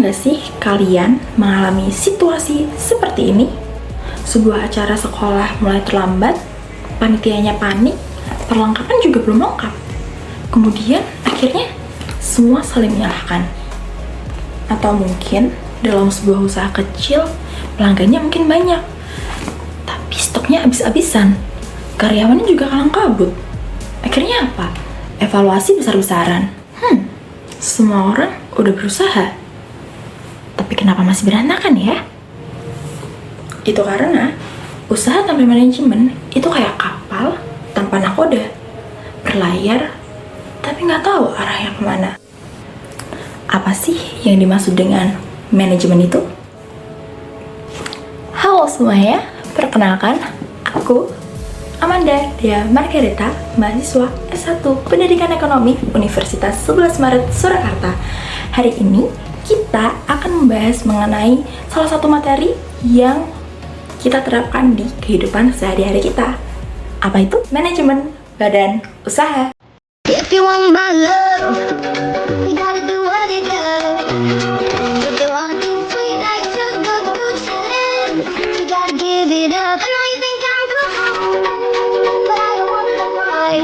nggak sih kalian mengalami situasi seperti ini? Sebuah acara sekolah mulai terlambat, panitianya panik, perlengkapan juga belum lengkap. Kemudian akhirnya semua saling menyalahkan. Atau mungkin dalam sebuah usaha kecil, pelanggannya mungkin banyak, tapi stoknya habis-habisan. Karyawannya juga kalang kabut. Akhirnya apa? Evaluasi besar-besaran. Semua orang udah berusaha, tapi kenapa masih berantakan ya? Itu karena usaha tanpa manajemen itu kayak kapal tanpa nakoda, berlayar tapi nggak tahu arahnya kemana. Apa sih yang dimaksud dengan manajemen itu? Halo semuanya, perkenalkan, aku Amanda Dea Margareta, mahasiswa S1 Pendidikan Ekonomi Universitas 11 Maret Surakarta. Hari ini kita akan membahas mengenai salah satu materi yang kita terapkan di kehidupan sehari-hari kita. Apa itu? Manajemen badan usaha. If you want my love, you gotta do what it does. If you want to sweet like sugar, you gotta give it up. I know you think I'm cool, but I don't wanna lie.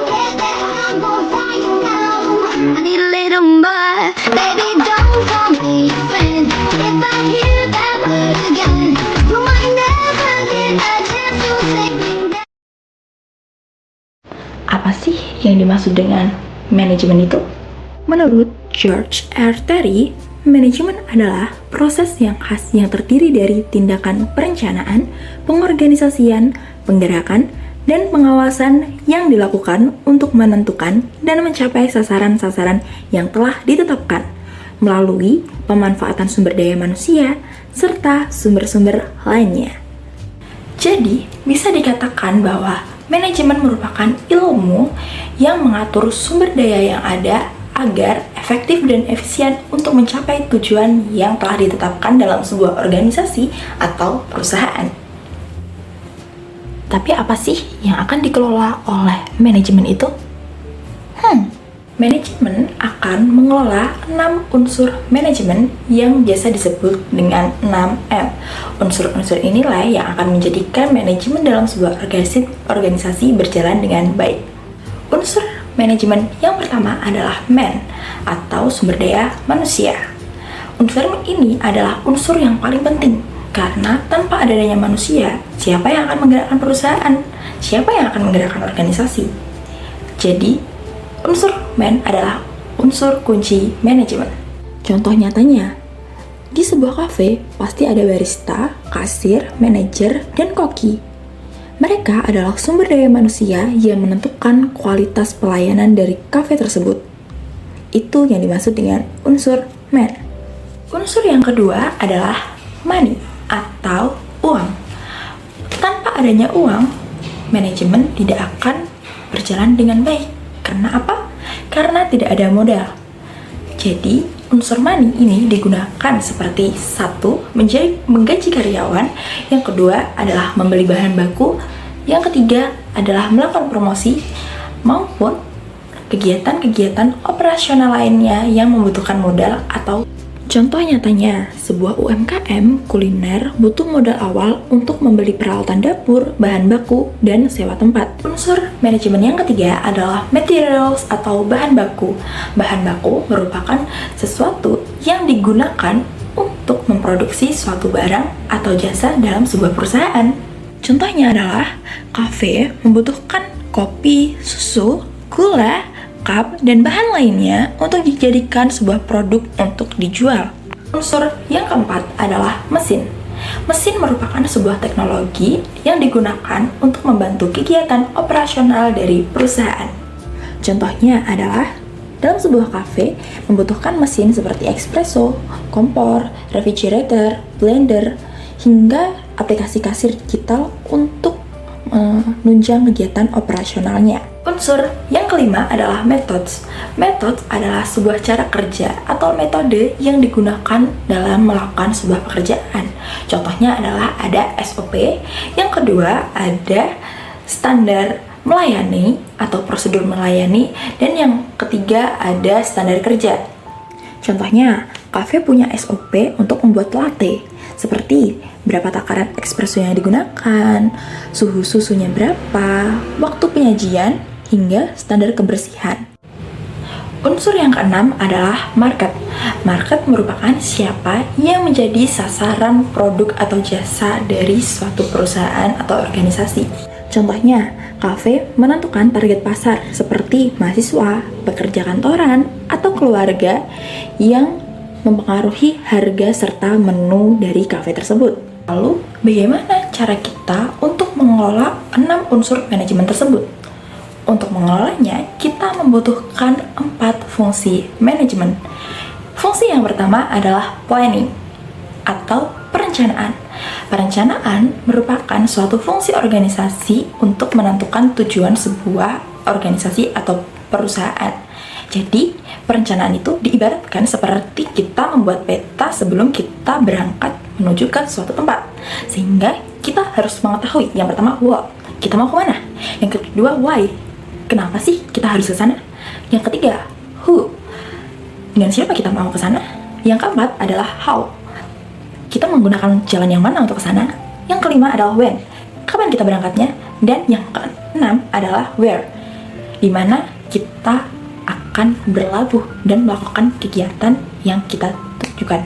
Yeah, I'm gonna find you now. I need a little more, baby. Don't call me a friend. If I hear that word again, you might never get a chance to say me down. Apa sih yang dimaksud dengan manajemen itu? Menurut George R. Terry, manajemen adalah proses yang khas yang terdiri dari tindakan perencanaan, pengorganisasian, penggerakan, dan pengawasan yang dilakukan untuk menentukan dan mencapai sasaran-sasaran yang telah ditetapkan melalui pemanfaatan sumber daya manusia serta sumber-sumber lainnya. Jadi, bisa dikatakan bahwa manajemen merupakan ilmu yang mengatur sumber daya yang ada agar efektif dan efisien untuk mencapai tujuan yang telah ditetapkan dalam sebuah organisasi atau perusahaan. Tapi apa sih yang akan dikelola oleh manajemen itu? Manajemen akan mengelola 6 unsur manajemen yang biasa disebut dengan 6M. Unsur-unsur inilah yang akan menjadikan manajemen dalam sebuah organisasi berjalan dengan baik. Unsur manajemen yang pertama adalah man atau sumber daya manusia. Unsur ini adalah unsur yang paling penting karena tanpa adanya manusia, siapa yang akan menggerakkan perusahaan? Siapa yang akan menggerakkan organisasi? Jadi, unsur man adalah unsur kunci manajemen. Contoh nyatanya, di sebuah kafe pasti ada barista, kasir, manajer, dan koki. Mereka adalah sumber daya manusia yang menentukan kualitas pelayanan dari kafe tersebut. Itu yang dimaksud dengan unsur man. Unsur yang kedua adalah money atau uang. Tanpa adanya uang, manajemen tidak akan berjalan dengan baik. Karena apa? Karena tidak ada modal. Jadi, unsur money ini digunakan seperti satu, menggaji karyawan, yang kedua adalah membeli bahan baku, yang ketiga adalah melakukan promosi, maupun kegiatan-kegiatan operasional lainnya yang membutuhkan modal atau contoh nyatanya, sebuah UMKM kuliner butuh modal awal untuk membeli peralatan dapur, bahan baku, dan sewa tempat. Unsur manajemen yang ketiga adalah materials atau bahan baku. Bahan baku merupakan sesuatu yang digunakan untuk memproduksi suatu barang atau jasa dalam sebuah perusahaan. Contohnya adalah kafe membutuhkan kopi, susu, gula, cup, dan bahan lainnya untuk dijadikan sebuah produk untuk dijual. Unsur yang keempat adalah mesin. Mesin merupakan sebuah teknologi yang digunakan untuk membantu kegiatan operasional dari perusahaan. Contohnya adalah dalam sebuah kafe membutuhkan mesin seperti espresso, kompor, refrigerator, blender, hingga aplikasi kasir digital untuk menunjang kegiatan operasionalnya. Unsur yang kelima adalah methods. Methods adalah sebuah cara kerja atau metode yang digunakan dalam melakukan sebuah pekerjaan. Contohnya adalah ada SOP, yang kedua ada standar melayani atau prosedur melayani, dan yang ketiga ada standar kerja. Contohnya, kafe punya SOP untuk membuat latte, seperti berapa takaran espresso yang digunakan, suhu susunya berapa, waktu penyajian, hingga standar kebersihan. Unsur yang keenam adalah market. Market merupakan siapa yang menjadi sasaran produk atau jasa dari suatu perusahaan atau organisasi. Contohnya, kafe menentukan target pasar seperti mahasiswa, pekerja kantoran, atau keluarga yang mempengaruhi harga serta menu dari kafe tersebut. Lalu, bagaimana cara kita untuk mengelola 6 unsur manajemen tersebut? Untuk mengelolanya, kita membutuhkan 4 fungsi manajemen. Fungsi yang pertama adalah planning atau perencanaan. Perencanaan merupakan suatu fungsi organisasi untuk menentukan tujuan sebuah organisasi atau perusahaan. Jadi, perencanaan itu diibaratkan seperti kita membuat peta sebelum kita berangkat menuju ke suatu tempat. Sehingga kita harus mengetahui, yang pertama, what, kita mau kemana? Yang kedua, why, kenapa sih kita harus ke sana? Yang ketiga, who, dengan siapa kita mau ke sana? Yang keempat adalah how, kita menggunakan jalan yang mana untuk ke sana? Yang kelima adalah when, kapan kita berangkatnya? Dan yang keenam adalah where, di mana kita akan berlabuh dan melakukan kegiatan yang kita tujukan.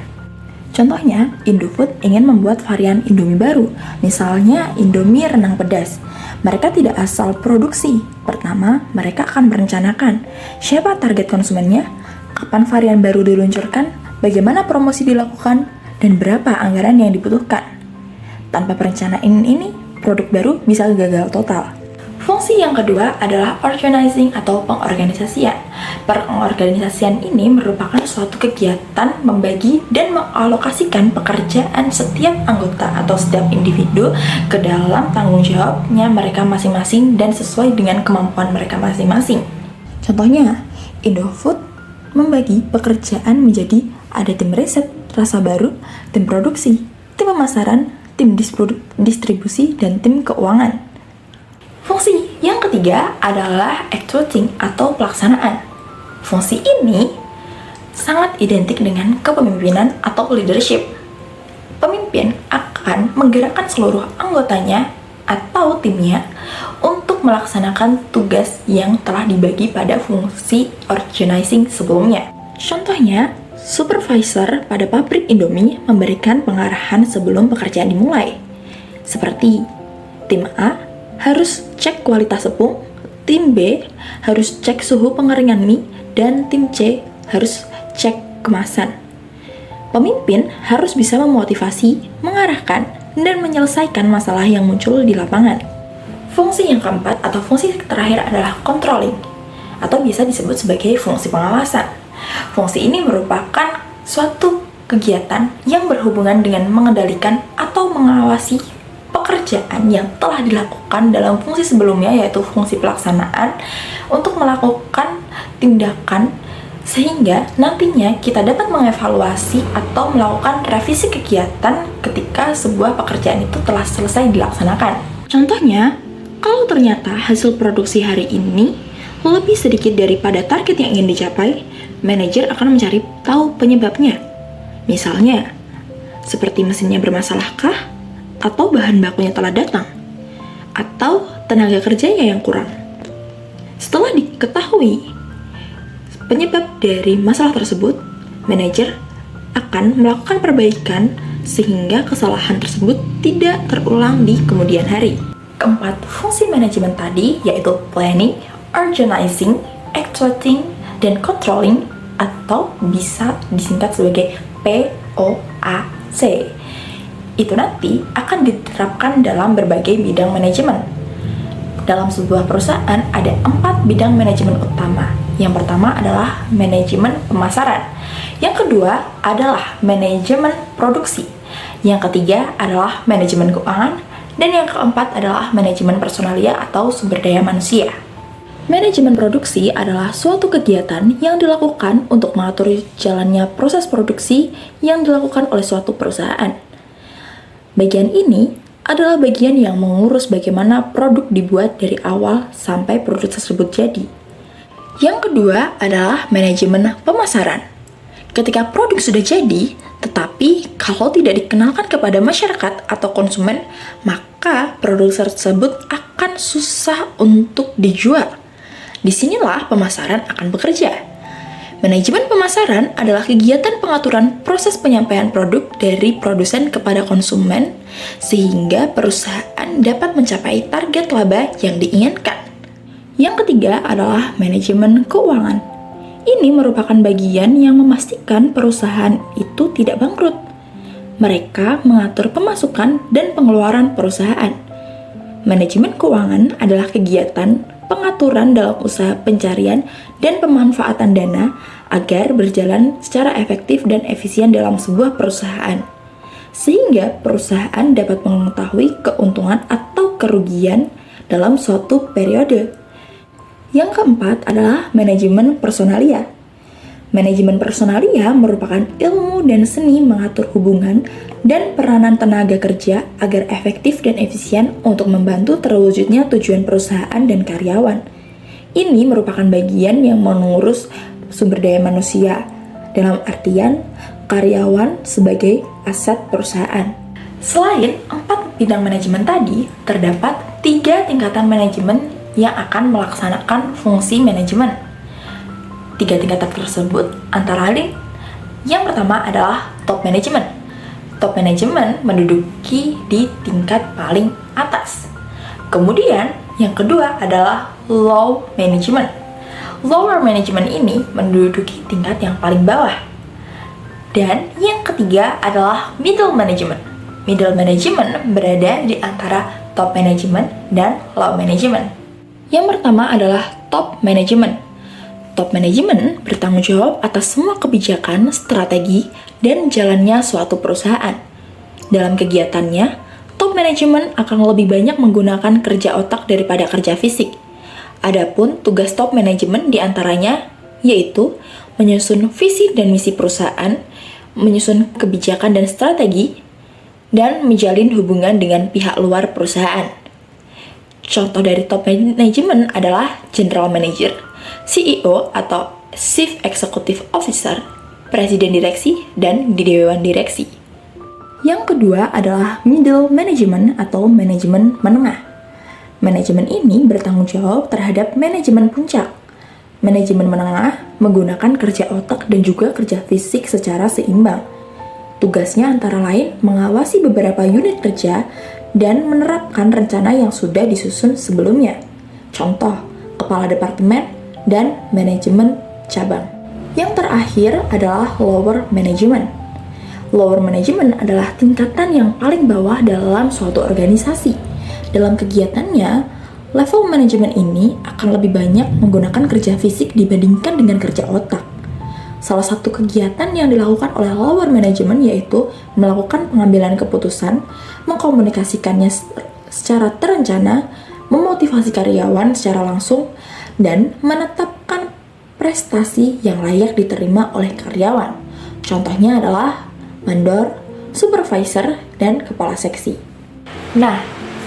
Contohnya, Indofood ingin membuat varian Indomie baru, misalnya Indomie renang pedas. Mereka tidak asal produksi. Pertama, mereka akan merencanakan siapa target konsumennya, kapan varian baru diluncurkan, bagaimana promosi dilakukan, dan berapa anggaran yang dibutuhkan. Tanpa perencanaan ini, produk baru bisa gagal total. Fungsi yang kedua adalah organizing atau pengorganisasian. Pengorganisasian ini merupakan suatu kegiatan membagi dan mengalokasikan pekerjaan setiap anggota atau setiap individu ke dalam tanggung jawabnya mereka masing-masing dan sesuai dengan kemampuan mereka masing-masing. Contohnya, Indofood membagi pekerjaan menjadi ada tim riset, rasa baru, tim produksi, tim pemasaran, tim distribusi, dan tim keuangan. Fungsi yang ketiga adalah executing atau pelaksanaan. Fungsi ini sangat identik dengan kepemimpinan atau leadership. Pemimpin akan menggerakkan seluruh anggotanya atau timnya untuk melaksanakan tugas yang telah dibagi pada fungsi organizing sebelumnya. Contohnya, supervisor pada pabrik Indomie memberikan pengarahan sebelum pekerjaan dimulai. Seperti tim A harus cek kualitas tepung, tim B harus cek suhu pengeringan mie, dan tim C harus cek kemasan. Pemimpin harus bisa memotivasi, mengarahkan, dan menyelesaikan masalah yang muncul di lapangan. Fungsi yang keempat atau fungsi terakhir adalah controlling, atau bisa disebut sebagai fungsi pengawasan. Fungsi ini merupakan suatu kegiatan yang berhubungan dengan mengendalikan atau mengawasi pekerjaan yang telah dilakukan dalam fungsi sebelumnya, yaitu fungsi pelaksanaan, untuk melakukan tindakan sehingga nantinya kita dapat mengevaluasi atau melakukan revisi kegiatan ketika sebuah pekerjaan itu telah selesai dilaksanakan. Contohnya, kalau ternyata hasil produksi hari ini lebih sedikit daripada target yang ingin dicapai, manajer akan mencari tahu penyebabnya. Misalnya, seperti mesinnya bermasalahkah? Atau bahan bakunya telah datang, atau tenaga kerjanya yang kurang. Setelah diketahui penyebab dari masalah tersebut, manajer akan melakukan perbaikan sehingga kesalahan tersebut tidak terulang di kemudian hari. Keempat fungsi manajemen tadi yaitu planning, organizing, executing, dan controlling, atau bisa disingkat sebagai POAC. Itu nanti akan diterapkan dalam berbagai bidang manajemen. Dalam sebuah perusahaan ada 4 bidang manajemen utama. Yang pertama adalah manajemen pemasaran. Yang kedua adalah manajemen produksi. Yang ketiga adalah manajemen keuangan. Dan yang keempat adalah manajemen personalia atau sumber daya manusia. Manajemen produksi adalah suatu kegiatan yang dilakukan untuk mengatur jalannya proses produksi yang dilakukan oleh suatu perusahaan. Bagian ini adalah bagian yang mengurus bagaimana produk dibuat dari awal sampai produk tersebut jadi. Yang kedua adalah manajemen pemasaran. Ketika produk sudah jadi, tetapi kalau tidak dikenalkan kepada masyarakat atau konsumen, maka produk tersebut akan susah untuk dijual. Disinilah pemasaran akan bekerja. Manajemen pemasaran adalah kegiatan pengaturan proses penyampaian produk dari produsen kepada konsumen sehingga perusahaan dapat mencapai target laba yang diinginkan. Yang ketiga adalah manajemen keuangan. Ini merupakan bagian yang memastikan perusahaan itu tidak bangkrut. Mereka mengatur pemasukan dan pengeluaran perusahaan. Manajemen keuangan adalah kegiatan pengaturan dalam usaha pencarian dan pemanfaatan dana agar berjalan secara efektif dan efisien dalam sebuah perusahaan, sehingga perusahaan dapat mengetahui keuntungan atau kerugian dalam suatu periode. Yang keempat adalah manajemen personalia. Manajemen personalia merupakan ilmu dan seni mengatur hubungan dan peranan tenaga kerja agar efektif dan efisien untuk membantu terwujudnya tujuan perusahaan dan karyawan. Ini merupakan bagian yang mengurus sumber daya manusia, dalam artian karyawan sebagai aset perusahaan. Selain 4 bidang manajemen tadi, terdapat 3 tingkatan manajemen yang akan melaksanakan fungsi manajemen. 3 tingkatan tersebut antara lain, yang pertama adalah top management. Top management menduduki di tingkat paling atas. Kemudian yang kedua adalah low management. Lower management ini menduduki tingkat yang paling bawah. Dan yang ketiga adalah middle management. Middle management berada di antara top management dan low management. Yang pertama adalah top management. Top management bertanggung jawab atas semua kebijakan, strategi, dan jalannya suatu perusahaan. Dalam kegiatannya, top management akan lebih banyak menggunakan kerja otak daripada kerja fisik. Adapun tugas top management diantaranya yaitu menyusun visi dan misi perusahaan, menyusun kebijakan dan strategi, dan menjalin hubungan dengan pihak luar perusahaan. Contoh dari top management adalah general manager, CEO atau Chief Executive Officer, Presiden Direksi, dan di Dewan Direksi. Yang kedua adalah middle management atau manajemen menengah. Manajemen ini bertanggung jawab terhadap manajemen puncak. Manajemen menengah menggunakan kerja otak dan juga kerja fisik secara seimbang. Tugasnya antara lain mengawasi beberapa unit kerja dan menerapkan rencana yang sudah disusun sebelumnya. Contoh, kepala departemen dan manajemen cabang. Yang terakhir adalah lower management. Lower management adalah tingkatan yang paling bawah dalam suatu organisasi. Dalam kegiatannya, level manajemen ini akan lebih banyak menggunakan kerja fisik dibandingkan dengan kerja otak. Salah satu kegiatan yang dilakukan oleh lower management yaitu melakukan pengambilan keputusan, mengkomunikasikannya secara terencana, memotivasi karyawan secara langsung, dan menetapkan prestasi yang layak diterima oleh karyawan. Contohnya adalah mandor, supervisor, dan kepala seksi. Nah,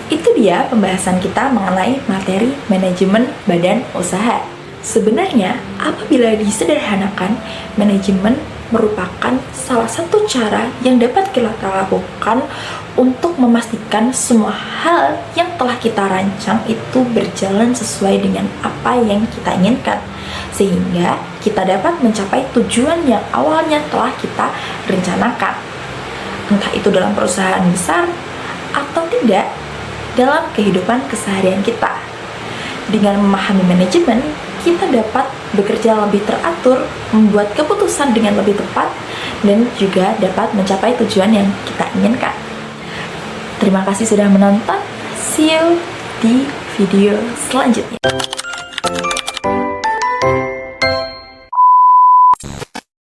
itu dia pembahasan kita mengenai materi manajemen badan usaha. Sebenarnya, apabila disederhanakan, manajemen merupakan salah satu cara yang dapat kita lakukan untuk memastikan semua hal yang telah kita rancang itu berjalan sesuai dengan apa yang kita inginkan, sehingga kita dapat mencapai tujuan yang awalnya telah kita rencanakan. Entah itu dalam perusahaan besar atau tidak, dalam kehidupan keseharian kita. Dengan memahami manajemen, kita dapat bekerja lebih teratur, membuat keputusan dengan lebih tepat, dan juga dapat mencapai tujuan yang kita inginkan. Terima kasih sudah menonton. See you di video selanjutnya.